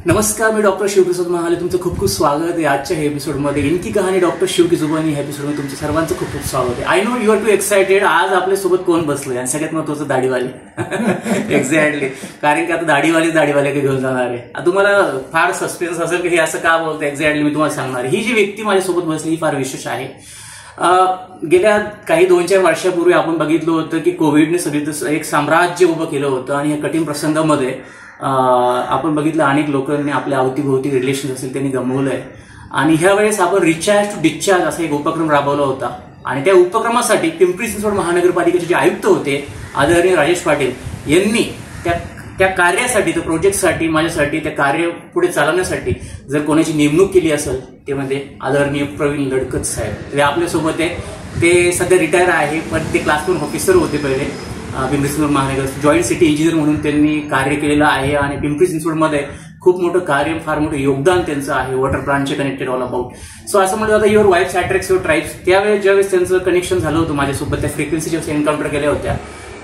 नमस्कार, मी डॉक्टर शिवप्रसाद महाले. तुमचं खूप खूप स्वागत आहे आजच्या हे एपिसोडमध्ये. इनकी कहाणी डॉक्टर शिव की जुबानी ह्या एपिसोडमध्ये तुमचं सर्वांचं खूप खूप स्वागत आहे. I know you are too excited. आज आपल्यासोबत कोण बसलोय आणि सगळ्यात महत्वाचं दाढीवाले. एक्झॅक्टली, कारण की आता दाढीवाले घेऊन जाणार आहे. तुम्हाला फार सस्पेन्स असेल की हे असं का बोलतं. एक्झॅक्टली मी तुम्हाला सांगणार. ही जी व्यक्ती माझ्यासोबत बसली ही फार विशेष आहे. गेल्या काही 2-4 वर्षापूर्वी आपण बघितलं होतं की कोविडने सगळी एक साम्राज्य उभं केलं होतं आणि या कठीण प्रसंगामध्ये आपण बघितलं अनेक लोकांनी आपल्या अवतीभोवती रिलेशन असेल त्यांनी गमवलंय. आणि ह्या वेळेस आपण रिचार्ज टू डिस्चार्ज असा एक उपक्रम राबवला होता आणि त्या उपक्रमासाठी पिंपरी चिंचवड महानगरपालिकेचे जे आयुक्त होते आदरणीय राजेश पाटील यांनी त्या कार्यासाठी, त्या प्रोजेक्टसाठी, माझ्यासाठी त्या कार्य पुढे चालवण्यासाठी जर कोणाची नेमणूक केली असेल ते म्हणजे आदरणीय प्रवीण लडकत साहेब. ते आपल्यासोबत आहे. ते सध्या रिटायर आहे, पण ते क्लास 1 ऑफिसर होते पहिले पिंपरी चिंचवड महानगर जॉईंट सिटी इंजिनियर म्हणून त्यांनी कार्य केलेलं आहे. आणि पिंपरी चिंचवडमध्ये खूप मोठं कार्य, फार मोठं योगदान त्यांचं आहे. वॉटर प्लांटचे कनेक्टेड ऑल अबाउट. सो असं म्हणलं जातं your vibes attracts your tribes. त्यावेळेस ज्यावेळेस त्यांचं कनेक्शन झालं होतं माझ्यासोबत, त्या फ्रिक्वेन्सीच्या एन्काउंटर केल्या होत्या.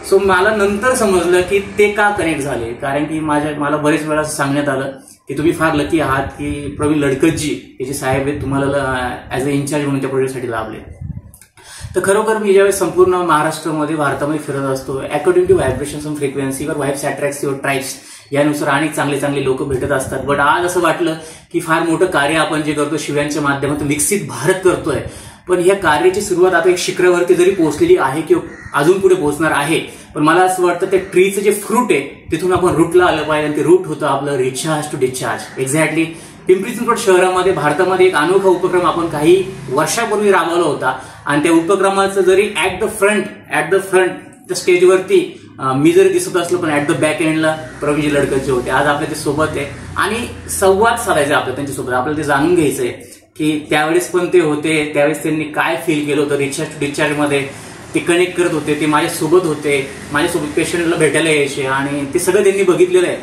सो मला नंतर समजलं की ते का कनेक्ट झाले, कारण की मला बरेच वेळा सांगण्यात आलं की तुम्ही फार लकी आहात की प्रवीण लडकतजी हे जे साहेब आहेत तुम्हाला ऍज अ इन्चार्ज म्हणून त्या प्रोजेक्टसाठी लाभले. तर खरोखर मी ज्यावेळेस संपूर्ण महाराष्ट्रामध्ये, भारतामध्ये फिरत असतो, according to vibrations on frequency your vibes attracts your tribes यानुसार अनेक चांगले लोक भेटत असतात. बट आज असं वाटलं की फार मोठं कार्य आपण जे करतो शिव्यांच्या माध्यमातून विकसित भारत करतोय, पण ह्या कार्याची सुरुवात आता एक शिखरावरती जरी पोहोचलेली आहे किंवा अजून पुढे पोहोचणार आहे, पण मला असं वाटतं ते ट्रीचं जे फ्रूट आहे तिथून आपण रूटला आलं पाहिजे आणि ते रूट होतं आपलं recharge to discharge. Exactly Pimpri Chinchwad शहरामध्ये, भारतामध्ये एक अनोखा उपक्रम आपण काही वर्षापूर्वी राबवला होता आणि त्या उपक्रमाचं जरी ऍट द फ्रंट त्या स्टेजवरती मी जरी दिसत असलो, पण ऍट द बॅक एंडला प्रवीणजी लडकतजी होते. आज आपल्या ते सोबत आहे आणि संवाद साधायचा आपल्या त्यांच्यासोबत. आपल्याला ते जाणून घ्यायचंय की त्यावेळेस पण ते होते, त्यावेळेस त्यांनी काय फील केलं होतं रिचार्ज टू डिस्चार्ज मध्ये. ते कनेक्ट करत होते, ते माझ्यासोबत होते, माझ्यासोबत पेशंटला भेटायला यायचे आणि ते सगळं त्यांनी बघितलेलं आहे.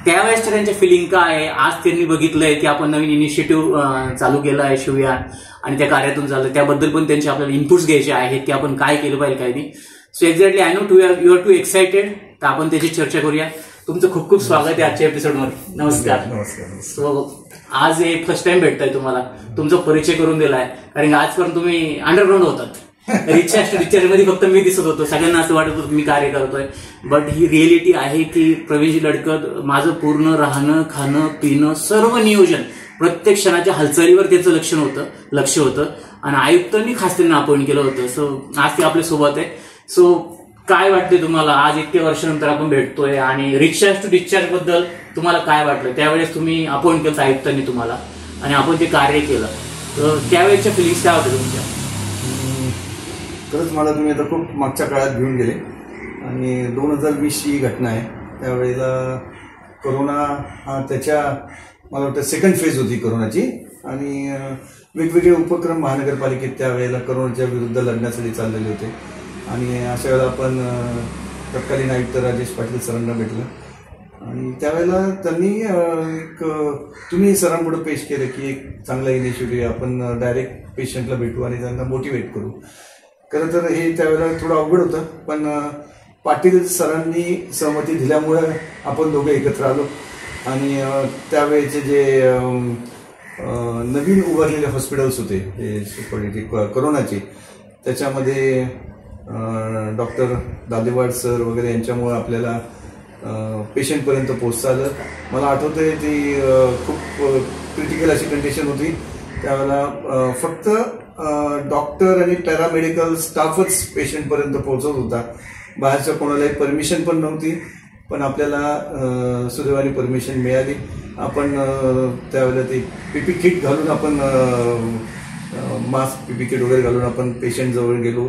त्यावेळेसच्या त्यांच्या फिलिंग काय आहे आज त्यांनी बघितलंय की आपण नवीन इनिशिएटिव्ह चालू केला आहे शिवयान आणि त्या कार्यातून झालं, त्याबद्दल पण त्यांचे आपल्याला इनपुट्स घ्यायचे आहेत की आपण काय केलं पाहिजे काय नाही. So exactly I know you are too excited. तर आपण त्याची चर्चा करूया. तुमचं खूप खूप स्वागत आहे आजच्या एपिसोडमध्ये. नमस्कार. सो आज एक फर्स्ट टाइम भेटताय तुम्हाला, तुमचा परिचय करून दिलाय, कारण आजपर्यंत तुम्ही अंडरग्राऊंड होतात. रिचार्ज मध्ये फक्त मी दिसत होतो, सगळ्यांना असं वाटत होतं मी कार्य करतोय. बट ही रिएलिटी आहे की प्रवीणजी लडकत माझं पूर्ण राहणं, खाणं, पिणं, सर्व नियोजन, प्रत्येक क्षणाच्या हालचालीवर त्याचं लक्ष होतं आणि आयुक्तांनी खास त्यांना अपॉइंट केलं होतं. सो आज ते आपल्या सोबत आहे. सो काय वाटतंय तुम्हाला आज इतक्या वर्षानंतर आपण भेटतोय आणि रिचार्ज टू डिस्चार्ज बद्दल तुम्हाला काय वाटलं? त्यावेळेस तुम्ही अपॉइंट केलं आयुक्तांनी तुम्हाला आणि आपण ते कार्य केलं, तर त्यावेळेसच्या फिलिंग्स काय होत्या तुमच्या? खरंच मला तुम्ही आता खूप मागच्या काळात घेऊन गेले आणि 2020 ही घटना आहे. त्यावेळेला कोरोना हा त्याच्या मला वाटतं सेकंड फेज होती कोरोनाची आणि वेगवेगळे उपक्रम महानगरपालिकेत त्यावेळेला कोरोनाच्या विरुद्ध लढण्यासाठी चाललेले होते. आणि अशा वेळेला आपण तत्कालीन आयुक्त राजेश पाटील सरांना भेटलं आणि त्यावेळेला त्यांनी तुम्ही सरांपुढे पेश केलं की एक चांगला इनिशिएटिव्ह, आपण डायरेक्ट पेशंटला भेटू आणि त्यांना मोटिवेट करू. खरं तर हे त्यावेळेला थोडं अवघड होतं, पण पाटील सरांनी सहमती दिल्यामुळे आपण दोघं एकत्र आलो आणि त्यावेळेचे जे नवीन उभारलेले हॉस्पिटल्स होते हे कोरोनाचे, त्याच्यामध्ये डॉक्टर दादेवाड सर वगैरे यांच्यामुळे आपल्याला पेशंटपर्यंत पोहोचता आलं. मला आठवतंय ती खूप क्रिटिकल अशी कंडिशन होती. त्यावेळेला फक्त डॉक्टर आणि पॅरामेडिकल स्टाफच पेशंटपर्यंत पोहोचत होता. बाहेरच्या कोणालाही परमिशन पण नव्हती, पण आपल्याला सुदैवाने परमिशन मिळाली. आपण त्यावेळेला ते पीपी किट घालून, आपण मास्क, पीपी किट वगैरे घालून आपण पेशंट जवळ गेलो.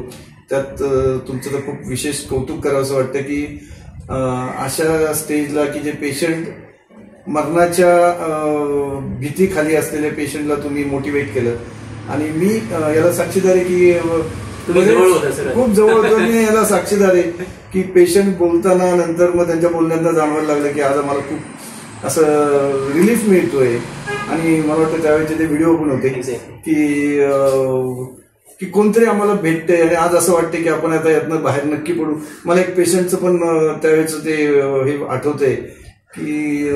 त्यात तुमचं तर खूप विशेष कौतुक करावं असं वाटतं की अशा स्टेजला की जे पेशंट मरणाच्या भीतीखाली असलेल्या पेशंटला तुम्ही मोटिवेट केलं. आणि मी याला साक्षीदार आहे की खूप जवळ होतं. मी याला साक्षीदार आहे की पेशंट बोलताना नंतर मग त्यांच्या बोलण्यात जाणवायला लागलं की आज आम्हाला खूप असं रिलीफ मिळतोय. आणि मला वाटतं त्यावेळेचे ते व्हिडिओ पण होते की कोणतरी आम्हाला भेटतंय आणि आज असं वाटतं की आपण आता यातनं बाहेर नक्की पडू. मला एक पेशंटचं पण त्यावेळेचं ते हे आठवतंय की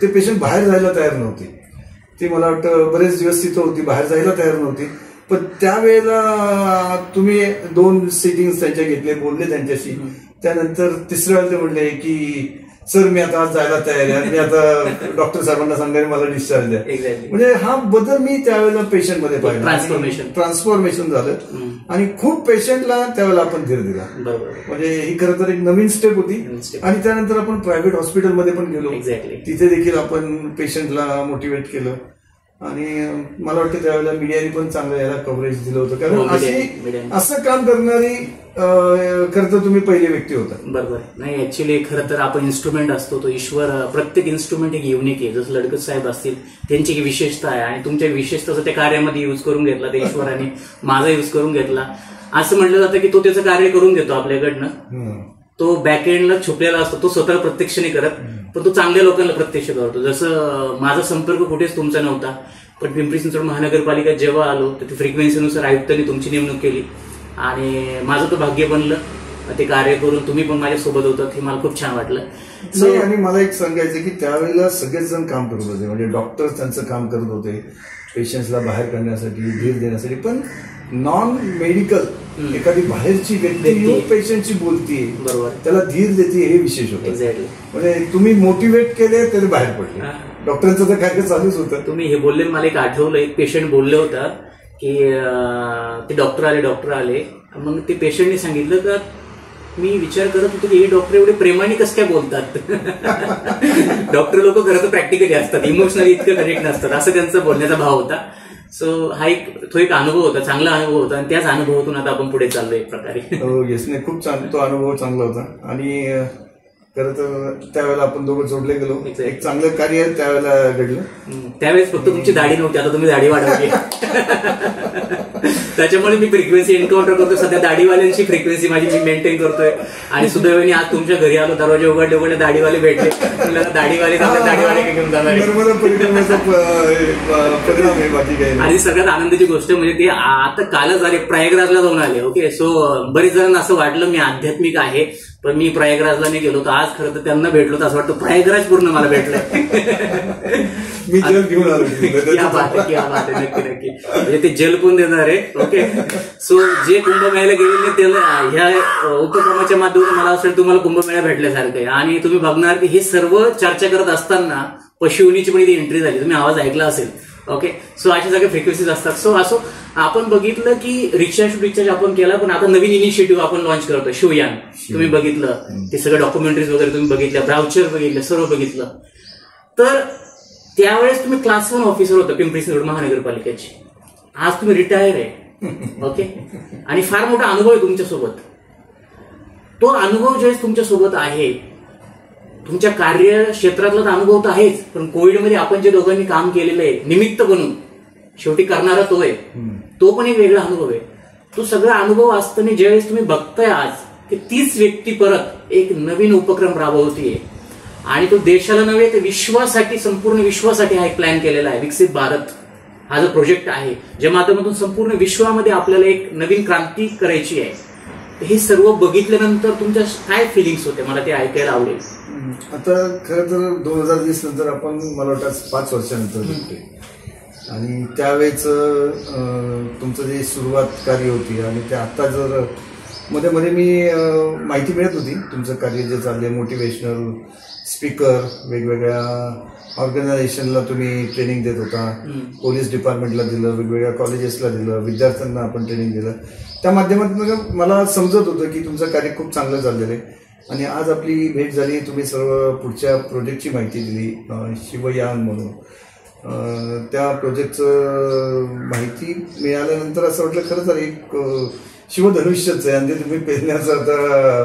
ते पेशंट बाहेर जायला तयार नव्हते. ती मला वाटतं बरेच दिवस तिथं होती, बाहेर जायला तयार नव्हती. पण त्यावेळेला तुम्ही 2 सिटिंग्स त्यांच्या घेतले, बोलले त्यांच्याशी. त्यानंतर तिसऱ्या वेळेला ते म्हणले की सर मी आता आज जायला तयार आहे, मी आता डॉक्टर साहेबांना सांगेन मला डिस्चार्ज द्या. म्हणजे हा बदल मी त्यावेळेला पेशंटमध्ये पाहिला, ट्रान्सफॉर्मेशन झालं. आणि खूप पेशंटला त्यावेळेला आपण धीर दिला. म्हणजे ही खरं तर एक नवीन स्टेप होती. आणि त्यानंतर आपण प्रायव्हेट हॉस्पिटलमध्ये पण गेलो, तिथे देखील आपण पेशंटला मोटिवेट केलं. आणि मला वाटतं त्यावेळेला मीडियाने पण चांगलं याला कव्हरेज दिलं होतं, कारण असं काम करणारी खरं तर तुम्ही पहिली व्यक्ती होता. बरोबर. नाही, ऍक्च्युली खरं तर आपण इन्स्ट्रुमेंट असतो तो ईश्वर, प्रत्येक इन्स्ट्रुमेंट एक युनिक आहे. जसं लडकत साहेब असतील त्यांची एक विशेषता आहे आणि तुमच्या विशेषताचं त्या कार्यामध्ये युज करून घेतला त्या ईश्वराने, माझा युज करून घेतला. असं म्हटलं जातं की तो त्याचं कार्य करून घेतो आपल्याकडनं. तो बॅकएंडला छुपलेला असतो, तो स्वतः प्रत्यक्ष नाही करत, पण तो चांगल्या लोकांना प्रत्यक्ष करतो. जसं माझा संपर्क कुठेच तुमचा नव्हता, पण पिंपरी चिंचवड महानगरपालिका जेव्हा आलो तर फ्रिक्वेन्सीनुसार आयुक्तांनी तुमची नेमणूक केली आणि माझं तर भाग्य बनलं ते कार्य करून. तुम्ही पण माझ्यासोबत होतात, हे मला खूप छान वाटलं. आणि मला एक सांगायचं की त्यावेळेला सगळेच जण काम करत होते, म्हणजे डॉक्टर्स त्यांचं काम करत होते पेशंट्सला बाहेर काढण्यासाठी, धीर देण्यासाठी. पण नॉन मेडिकल एखादी बाहेरची व्यक्ती पेशंटची बोलतीये, बरोबर, त्याला धीर देते, हे विशेष होतं. म्हणजे तुम्ही मोटिवेट केले तरी बाहेर पडले. डॉक्टरांचं तर काय चालूच होतं. तुम्ही हे बोलले, मला एक आठवलं, एक पेशंट बोलले होता की ते डॉक्टर आले. मग ते पेशंटने सांगितलं का मी विचार करत होतो की हे डॉक्टर एवढे प्रेमाने कसं काय बोलतात. डॉक्टर लोक खरं तर प्रॅक्टिकली असतात, इमोशनली इतकं कनेक्ट नसतात, असं त्यांचा बोलण्याचा भाव होता. सो हा तो एक अनुभव होता, चांगला अनुभव होता आणि त्याच अनुभवातून आता आपण पुढे चाललो एक प्रकारे. हो, येस, नाही, खूप तो अनुभव चांगला होता. आणि खरं तर त्यावेळेला आपण दोघं जोडले गेलो, एक चांगलं कार्य त्यावेळेला घडलं. त्यावेळेस फक्त तुमची दाढी नव्हती, आता तुम्ही दाढी वाढवली. त्याच्यामुळे मी फ्रिक्वेन्सी एन्काउंटर करतो सध्या, दाढीवाल्यांची फ्रिक्वेन्सी माझी मी मेंटेन करतोय. आणि सुदैवाने आज तुमच्या घरी आलो, दरवाजे उघडले दाढीवाले भेटले, दाढीवाले घेऊन जाणार. आणि सगळ्यात आनंदाची गोष्ट म्हणजे ते आता कालच आले, प्रयागराजला जाऊन आले. ओके, सो बरेच जणांना असं वाटलं मी आध्यात्मिक आहे, पण मी प्रयागराजला नाही गेलो. तर आज खरं तर त्यांना भेटलो तर असं वाटतं प्रयागराज पूर्ण मला भेटलंय. मी जेल घेऊन आलो. क्या बात आहे, नक्की. म्हणजे ते जेल कोण देणार आहे. ओके, सो जे कुंभमेळ्याला गेलेले त्याला ह्या उपक्रमाच्या माध्यमातून मला असं तुम्हाला कुंभमेळा भेटल्यासारखं आहे. आणि तुम्ही बघणार की हे सर्व चर्चा करत असताना पशुवनीची पण इथे एंट्री झाली, तुम्ही आवाज ऐकला असेल. ओके, सो अशा सगळे फ्रिक्वेन्सीज असतात. सो असो आपण बघितलं की रिचार्ज आपण केला, पण आता नवीन इनिशिएटिव्ह आपण लॉन्च करतोय, शिवयान. तुम्ही बघितलं ते सगळं डॉक्युमेंटरीज वगैरे तुम्ही बघितल्या, ब्राउचर बघितलं, सर्व बघितलं. तर त्यावेळेस तुम्ही क्लास 1 ऑफिसर होता पिंपरी चिंचवड महानगरपालिकेची, आज तुम्ही रिटायर आहे. ओके, आणि फार मोठा अनुभव आहे तुमच्यासोबत. तो अनुभव ज्यावेळेस तुमच्यासोबत आहे, तुमच्या कार्यक्षेत्रातला तर अनुभव तर आहेच, पण कोविडमध्ये आपण जे दोघांनी काम केलेलं आहे निमित्त बनून, शेवटी करणारा तो आहे, तो पण एक वेगळा अनुभव आहे. तो सगळा अनुभव असताना ज्यावेळेस तुम्ही बघताय आज की तीच व्यक्ती परत एक नवीन उपक्रम राबवतीये आणि तो देशाला नव्हे तर विश्वासाठी, संपूर्ण विश्वासाठी हा एक प्लॅन केलेला आहे. विकसित भारत हा जो प्रोजेक्ट आहे, ज्या माध्यमातून संपूर्ण विश्वामध्ये आपल्याला एक नवीन क्रांती करायची आहे. हे सर्व बघितल्यानंतर तुमच्या काय फिलिंग्स होते, मला ते ऐकायला आवडेल. आता खरं तर 2020 नंतर आपण, मला वाटतं 5 वर्षानंतर भेटतोय. आणि त्यावेळेच तुमचं जे सुरुवात कार्य होती आणि ते आता जर मध्ये मी माहिती मिळत होती तुमचं कार्य जे चाललंय, मोटिवेशनल स्पीकर, वेगवेगळ्या ऑर्गनायझेशनला तुम्ही ट्रेनिंग देत होता, पोलीस डिपार्टमेंटला दिलं, वेगवेगळ्या कॉलेजेसला दिलं, विद्यार्थ्यांना आपण ट्रेनिंग दिलं. त्या माध्यमातून मला समजत होतं की तुमचं कार्य खूप चांगलं चाललेलं आहे. आणि आज आपली भेट झाली, तुम्ही सर्व पुढच्या प्रोजेक्टची माहिती दिली, शिवयान म्हणून. त्या प्रोजेक्टचं माहिती मिळाल्यानंतर असं वाटलं खरं तर एक शिवधनुष्यच आहे आणि ते तुम्ही पेरण्याचं आता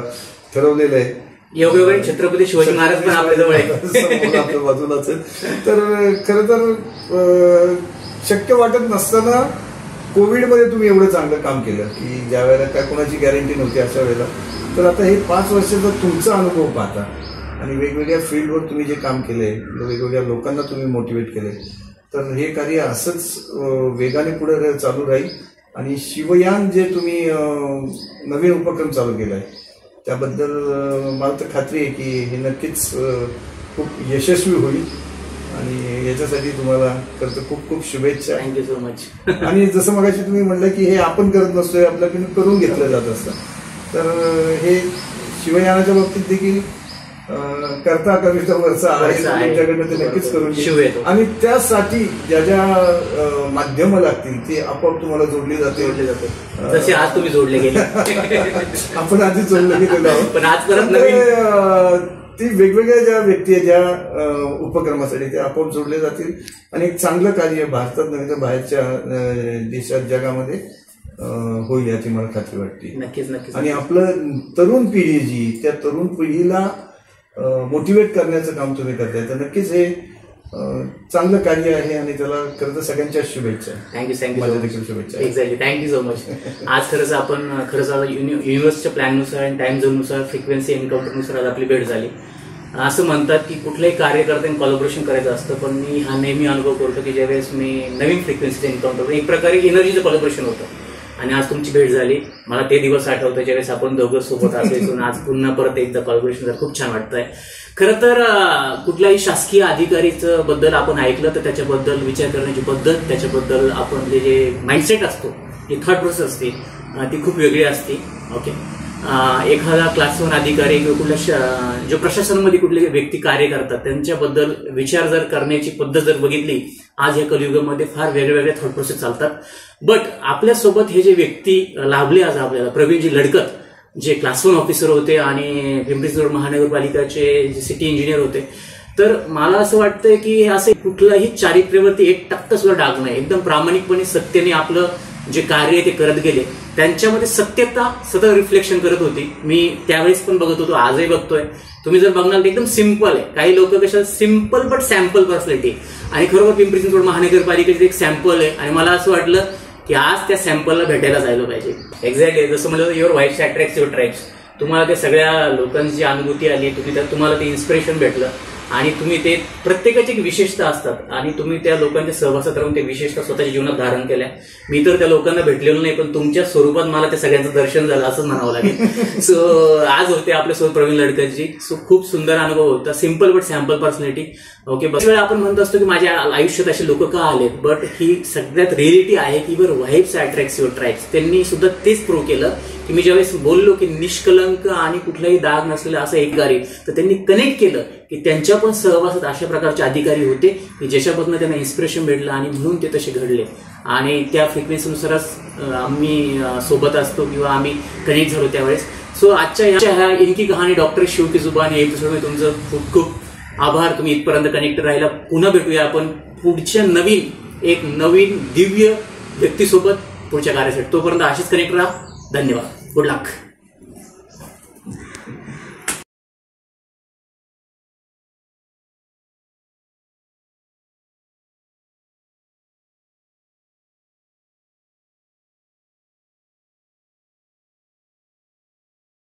ठरवलेलं आहे. योगायोगाने छत्रपती शिवाजी महाराज पण आपल्या जवळ आहे, आपल्या बाजूलाच आहे. तर खरं तर शक्य वाटत नसताना कोविडमध्ये तुम्ही एवढं चांगलं काम केलं की ज्या वेळेला काय कोणाची गॅरंटी नव्हती अशा वेळेला. तर आता हे 5 वर्षाचा तुमचा अनुभव पाहता आणि वेगवेगळ्या फील्डवर तुम्ही जे काम केले, वेगवेगळ्या लोकांना तुम्ही मोटिवेट केले, तर हे कार्य असंच वेगाने पुढे चालू राहील. आणि शिवयान जे तुम्ही नवीन उपक्रम चालू केला आहे त्याबद्दल मला तर खात्री आहे की हे नक्कीच खूप यशस्वी होईल आणि याच्यासाठी तुम्हाला खरं तर खूप खूप शुभेच्छा. Thank you so much. आणि जसं मगाशी तुम्ही म्हणलं की हे आपण करत नसतोय, आपल्याकडून करून घेतलं जात असतं, तर हे शिवयानाच्या बाबतीत देखील करता कविता वरचा आहे, तुमच्याकडनं ते नक्कीच करून घेऊ. आणि त्यासाठी ज्या ज्या माध्यमं लागतील ते आपोआप तुम्हाला जोडली जाते. जसे आज तुम्ही जोडले गेले. आपण आधी जोडले गेलेलो आहोत, पण आज परत नवीन ती वेगवेगळ्या ज्या व्यक्ती आहेत ज्या उपक्रमासाठी ते आपोआप जोडले जातील आणि एक चांगलं कार्य भारतात नव्हे तर बाहेरच्या देशात जगामध्ये होईल याची मला खात्री वाटते. नक्कीच नक्कीच. आणि आपलं तरुण पिढी जी त्या तरुण पिढीला मोटिवेट करण्याचं काम तुम्ही करताय, तर नक्कीच हे चांगलं कार्य आहे आणि त्याला खरं तर सगळ्यांच्या शुभेच्छा. थँक्यू देखील शुभेच्छा. Exactly, thank you so much. आज खरंच आपण युनिव्हर्सच्या प्लॅननुसार आणि टाइम झोननुसार फ्रिक्वेन्सी एन्काउंटरनुसार आज आपली भेट झाली. असं म्हणतात की कुठल्याही कार्यकर्त्यांनी कॉलॅबोरेशन करायचं असतं, पण मी हा नेहमी अनुभव करतो की ज्यावेळेस मी नवीन फ्रिक्वेन्सीचं एन्काउंटर, एक प्रकारे एनर्जीचं कॉलॅबोरेशन होतं आणि आज तुमची भेट झाली. मला ते दिवस आठवतं ज्यावेळेस आपण दोघं सोबत असायचो. आज पुन्हा परत एकदा कॉलॅबोरेशन झालं, खूप छान वाटतंय. खरं तर कुठल्याही शासकीय अधिकारीचं बद्दल आपण ऐकलं तर त्याच्याबद्दल विचार करण्याची पद्धत, त्याच्याबद्दल आपण जे माइंडसेट असतो, जी थॉट प्रोसेस असते ती खूप वेगळी असते. ओके, एखादा क्लास 1 अधिकारी किंवा कुठल्या जो प्रशासनामध्ये कुठले व्यक्ती कार्य करतात त्यांच्याबद्दल विचार जर करण्याची पद्धत जर बघितली, आज या कलियुगामध्ये फार वेगवेगळ्या थॉट प्रोसेस चालतात. बट आपल्यासोबत हे जे व्यक्ती लाभले आज आपल्याला, प्रवीणजी लडकत जे क्लास 1 ऑफिसर होते आणि पिंपरी चिंचवड महानगरपालिकाचे जे सिटी इंजिनियर होते, तर मला असं वाटतंय की असं कुठलाही चारित्र्यावरती 1% सुद्धा डाग नाही. एकदम प्रामाणिकपणे सत्याने आपलं जे कार्य ते करत गेले. त्यांच्यामध्ये सत्यता सतत रिफ्लेक्शन करत होती. मी त्यावेळेस पण बघत होतो, आजही बघतोय. तुम्ही जर बघणार तर एकदम सिम्पल आहे. काही लोक कशा सिम्पल बट सॅम्पल पर्सनॅलिटी, आणि खरोखर पिंपरी चिंचवड महानगरपालिकेचे एक सॅम्पल आहे. आणि मला असं वाटलं की आज त्या सॅम्पलला भेटायला जायला पाहिजे. एक्झॅक्टली जसं म्हणलं, your whites attracts your tribes. तुम्हाला ते सगळ्या लोकांची अनुभूती आली, तुम्हाला ते इन्स्पिरेशन भेटलं आणि तुम्ही ते प्रत्येकाची एक विशेषता असतात आणि तुम्ही त्या लोकांच्या सहवासात राहून ते विशेषता स्वतःच्या जीवनात धारण केल्या. मी तर त्या लोकांना भेटलेलो नाही, पण तुमच्या स्वरूपात मला त्या सगळ्यांचं दर्शन झालं असं म्हणावं लागेल. सो आज होते आपल्यासोबत प्रवीण लडकतजी. सो खूप सुंदर अनुभव होता. Simple but sample personality. Okay, बऱ्याच वेळा आपण म्हणत असतो की माझ्या आयुष्यात असे लोक का आलेत, बट ही सगळ्यात रिअलिटी आहे की वर व्हाईब्स अट्रॅक्ट्स युअर ट्राईब्स. त्यांनी सुद्धा तेच प्रूव्ह केलं की मी ज्यावेळेस बोललो की निष्कलंक आणि कुठलाही दाग नसलेलं असं एक कार्य, तर त्यांनी कनेक्ट केलं की त्यांच्या पण सहवासात अशा प्रकारचे अधिकारी होते की ज्याच्यापासून त्यांना इन्स्पिरेशन भेटलं आणि म्हणून ते तसे घडले. आणि त्या फ्रिक्वेन्सीनुसारच आम्ही सोबत असतो किंवा आम्ही कनेक्ट झालो त्यावेळेस. सो आजच्या ह्या इनकी कहाणी डॉक्टर शिव की जुबानी एपिसोडमध्ये तुमचं खूप खूप आभार. तुम्ही इथपर्यंत कनेक्ट राहिला. पुन्हा भेटूया आपण पुढच्या नवीन दिव्य व्यक्तीसोबत पुढच्या कार्यासाठी. तोपर्यंत अशीच कनेक्ट राहा. धन्यवाद. गुड लक.